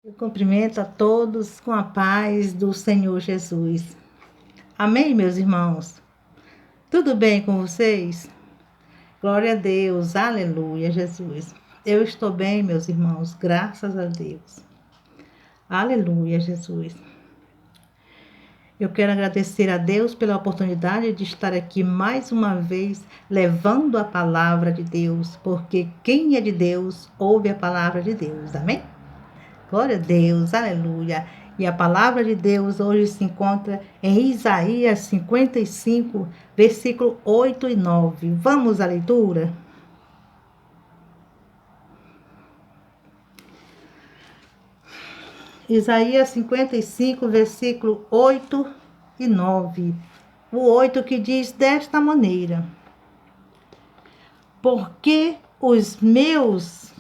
Eu cumprimento a todos com a paz do Senhor Jesus. Amém, meus irmãos? Tudo bem com vocês? Glória a Deus, aleluia, Jesus. Eu estou bem, meus irmãos, graças a Deus. Aleluia, Jesus. Eu quero agradecer a Deus pela oportunidade de estar aqui mais uma vez levando a palavra de Deus, porque quem é de Deus ouve a palavra de Deus, amém? Glória a Deus, aleluia. E a palavra de Deus hoje se encontra em Isaías 55, versículo 8 e 9. Vamos à leitura? Isaías 55, versículo 8 e 9. O 8 que diz desta maneira: Porque os meus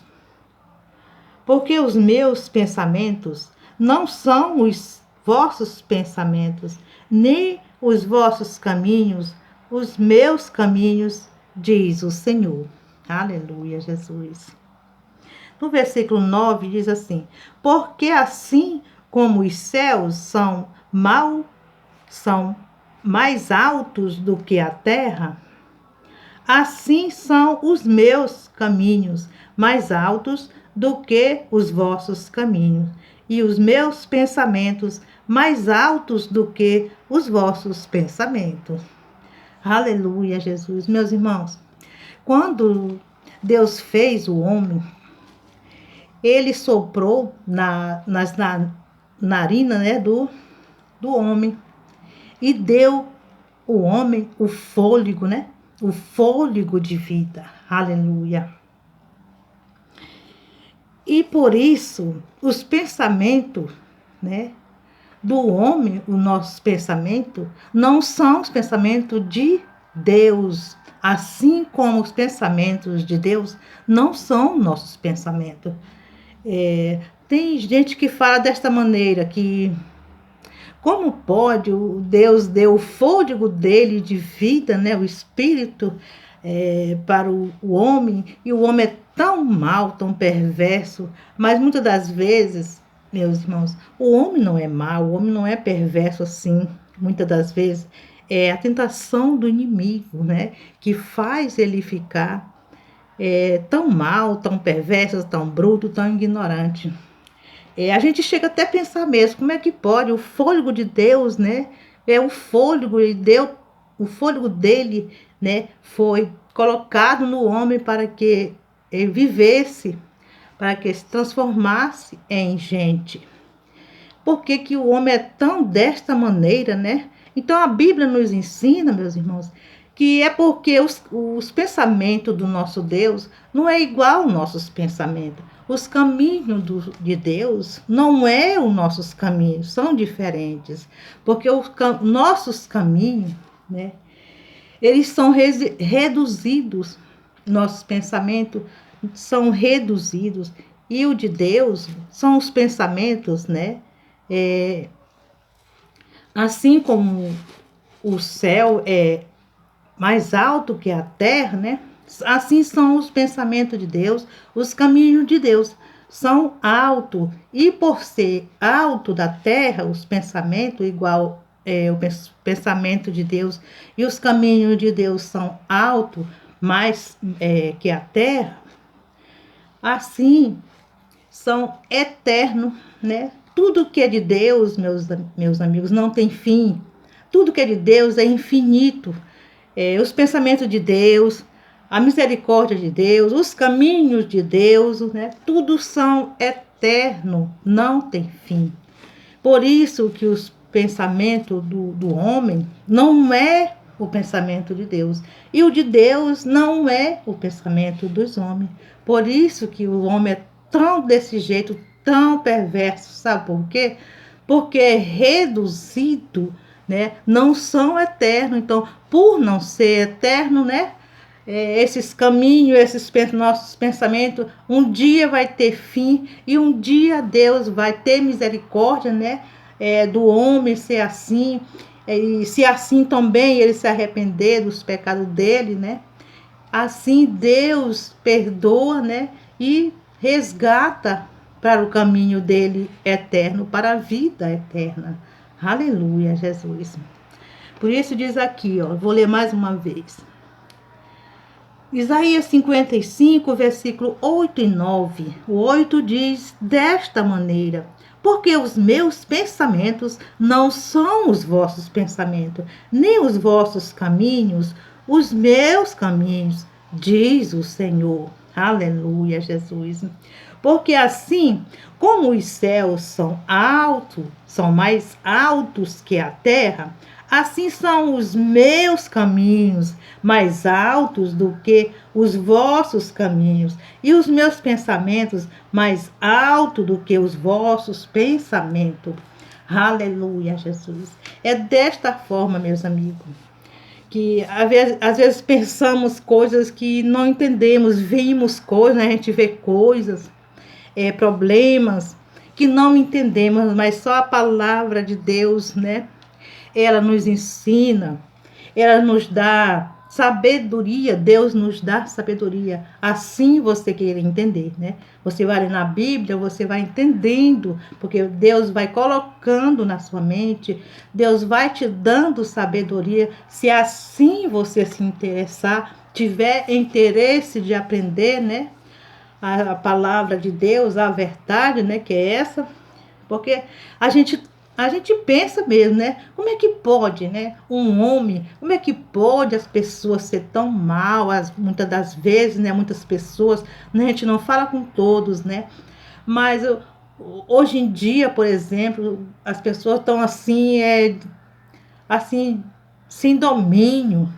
pensamentos não são os vossos pensamentos, nem os vossos caminhos, os meus caminhos, diz o Senhor. Aleluia, Jesus. No versículo 9 diz assim: Porque assim como os céus são mais altos do que a terra, assim são os meus caminhos mais altos do que os vossos caminhos, e os meus pensamentos mais altos do que os vossos pensamentos. Aleluia, Jesus. Meus irmãos, quando Deus fez o homem, ele soprou na narina, né, do homem e deu o homem o fôlego, né? O fôlego de vida. Aleluia. E por isso, os pensamentos, né, do homem, o nosso pensamento, não são os pensamentos de Deus, assim como os pensamentos de Deus não são nossos pensamentos. Tem gente que fala desta maneira, que como pode o Deus deu o fôlego dele de vida, né, o espírito, para o homem, e o homem é tão mau, tão perverso, mas muitas das vezes, meus irmãos, o homem não é mau, o homem não é perverso assim, muitas das vezes é a tentação do inimigo, né, que faz ele ficar tão mal, tão perverso, tão bruto, tão ignorante. A gente chega até a pensar mesmo, como é que pode o fôlego de Deus, né? O fôlego de Deus, o fôlego dele, né, foi colocado no homem para que ele vivesse, para que se transformasse em gente. Por que que o homem é tão desta maneira, né? Então a Bíblia nos ensina, meus irmãos, que é porque os pensamentos do nosso Deus não é igual aos nossos pensamentos. Os caminhos de Deus não é os nossos caminhos, são diferentes. Porque os nossos caminhos, né, eles são reduzidos, nossos pensamentos são reduzidos. E o de Deus são os pensamentos, né? Assim como o céu é mais alto que a terra, né? Assim são os pensamentos de Deus, os caminhos de Deus são altos. E por ser alto da terra, os pensamentos, igual o pensamento de Deus e os caminhos de Deus são altos, mais que a terra, assim são eternos, né? Tudo que é de Deus, meus amigos, não tem fim. Tudo que é de Deus é infinito. Os pensamentos de Deus, a misericórdia de Deus, os caminhos de Deus, né? Tudo são eternos, não tem fim. Por isso que os pensamentos do homem não é o pensamento de Deus. E o de Deus não é o pensamento dos homens. Por isso que o homem é tão desse jeito, tão perverso. Sabe por quê? Porque é reduzido, né? Não são eternos. Então, por não ser eterno, né? Esses caminhos, nossos pensamentos, um dia vai ter fim e um dia Deus vai ter misericórdia, né? Do homem ser assim, e se assim também ele se arrepender dos pecados dele, né? Assim Deus perdoa, né? E resgata para o caminho dele eterno, para a vida eterna. Aleluia, Jesus. Por isso diz aqui, ó, vou ler mais uma vez. Isaías 55, versículo 8 e 9. O 8 diz desta maneira: porque os meus pensamentos não são os vossos pensamentos, nem os vossos caminhos, os meus caminhos, diz o Senhor. Aleluia, Jesus. Porque assim como os céus são altos, são mais altos que a terra, assim são os meus caminhos mais altos do que os vossos caminhos, e os meus pensamentos mais altos do que os vossos pensamentos. Aleluia, Jesus. É desta forma, meus amigos, que às vezes pensamos coisas que não entendemos, vimos coisas, né? A gente vê coisas, problemas que não entendemos, mas só a palavra de Deus, né? Ela nos ensina, ela nos dá sabedoria, Deus nos dá sabedoria. Assim você querer entender, né? Você vai ler na Bíblia, você vai entendendo, porque Deus vai colocando na sua mente, Deus vai te dando sabedoria. Se assim você se interessar, tiver interesse de aprender, né? A palavra de Deus, a verdade, né? Que é essa, porque a gente pensa mesmo, né? Como é que pode, né? Um homem, como é que pode as pessoas ser tão mal, muitas das vezes, né? Muitas pessoas, né? A gente não fala com todos, né? Mas hoje em dia, por exemplo, as pessoas estão assim, sem domínio.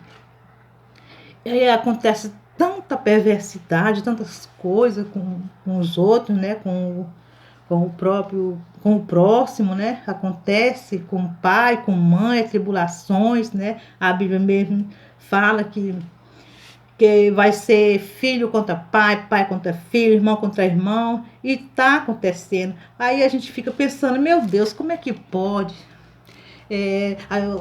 E acontece tanta perversidade, tantas coisas com os outros, né? Com o próximo, né? Acontece com o pai, com mãe, tribulações, né? A Bíblia mesmo fala que vai ser filho contra pai, pai contra filho, irmão contra irmão, e tá acontecendo. Aí a gente fica pensando, meu Deus, como é que pode?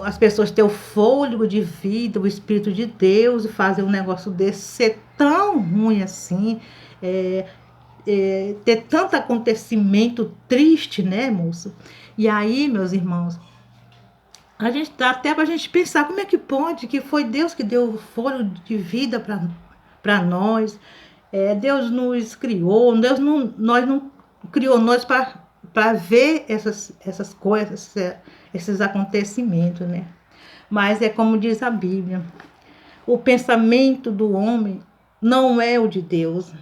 As pessoas ter o fôlego de vida, o Espírito de Deus, e fazer um negócio desse ser tão ruim assim, ter tanto acontecimento triste, né, moço? E aí, meus irmãos, a gente dá até para a gente pensar como é que pode, que foi Deus que deu o fôlego de vida para nós. Deus nos criou, nós não criou nós para ver essas coisas, esses acontecimentos, né? Mas é como diz a Bíblia, o pensamento do homem não é o de Deus,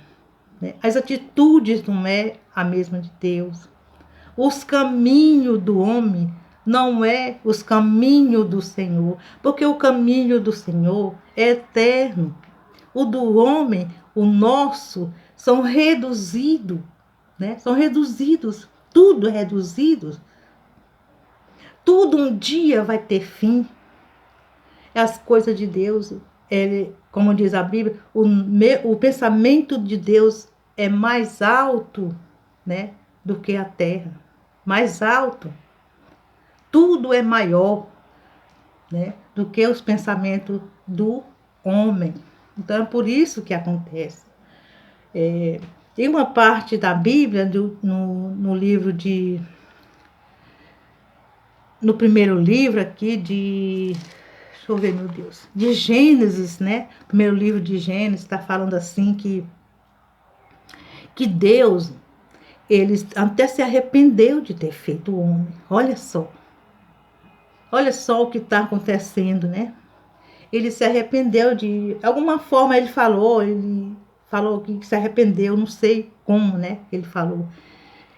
né? As atitudes não é a mesma de Deus. Os caminhos do homem não é os caminhos do Senhor, porque o caminho do Senhor é eterno. O do homem, o nosso, são reduzidos, né? São reduzidos, tudo é reduzido. Tudo um dia vai ter fim. As coisas de Deus, como diz a Bíblia, o pensamento de Deus é mais alto, né, do que a terra. Mais alto. Tudo é maior, né, do que os pensamentos do homem. Então é por isso que acontece. Tem uma parte da Bíblia, no livro no primeiro livro aqui deixa eu ver, meu Deus, de Gênesis, né? Primeiro livro de Gênesis está falando assim que Deus, ele até se arrependeu de ter feito o homem. Olha só o que está acontecendo, né? Ele se arrependeu de alguma forma, ele falou que se arrependeu, não sei como, né? Ele falou.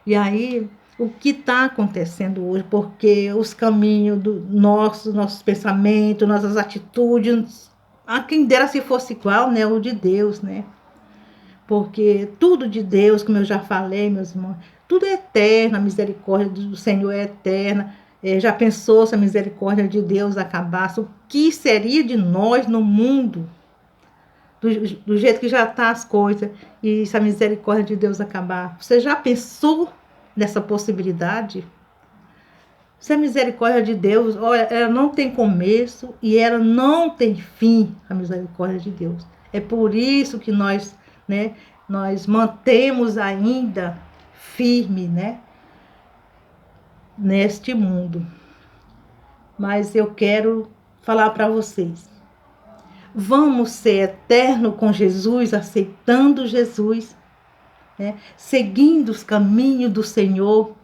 E aí, o que está acontecendo hoje? Porque os caminhos nossos pensamentos, nossas atitudes, a quem dera se fosse igual, né? O de Deus, né? Porque tudo de Deus, como eu já falei, meus irmãos, tudo é eterno, a misericórdia do Senhor é eterna. Já pensou se a misericórdia de Deus acabasse? O que seria de nós no mundo? Do jeito que já está as coisas, e se a misericórdia de Deus acabar? Você já pensou nessa possibilidade? Se a misericórdia de Deus, olha, ela não tem começo e ela não tem fim, a misericórdia de Deus. É por isso que nós, né, nós mantemos ainda firme, né? Neste mundo. Mas eu quero falar para vocês. Vamos ser eterno com Jesus, aceitando Jesus, né? Seguindo os caminhos do Senhor.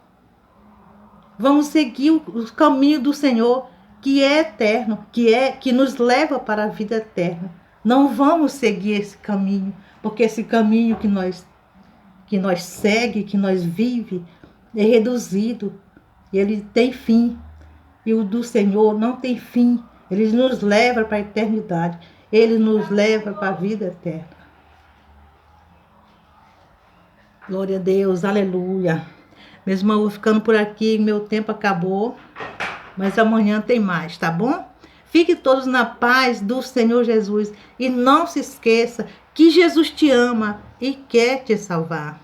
Vamos seguir o caminho do Senhor, que é eterno, que nos leva para a vida eterna. Não vamos seguir esse caminho, porque esse caminho que nós segue, que nós vive, é reduzido. Ele tem fim. E o do Senhor não tem fim. Ele nos leva para a eternidade. Ele nos leva para a vida eterna. Glória a Deus, aleluia. Mesmo eu vou ficando por aqui, meu tempo acabou. Mas amanhã tem mais, tá bom? Fiquem todos na paz do Senhor Jesus. E não se esqueça que Jesus te ama e quer te salvar.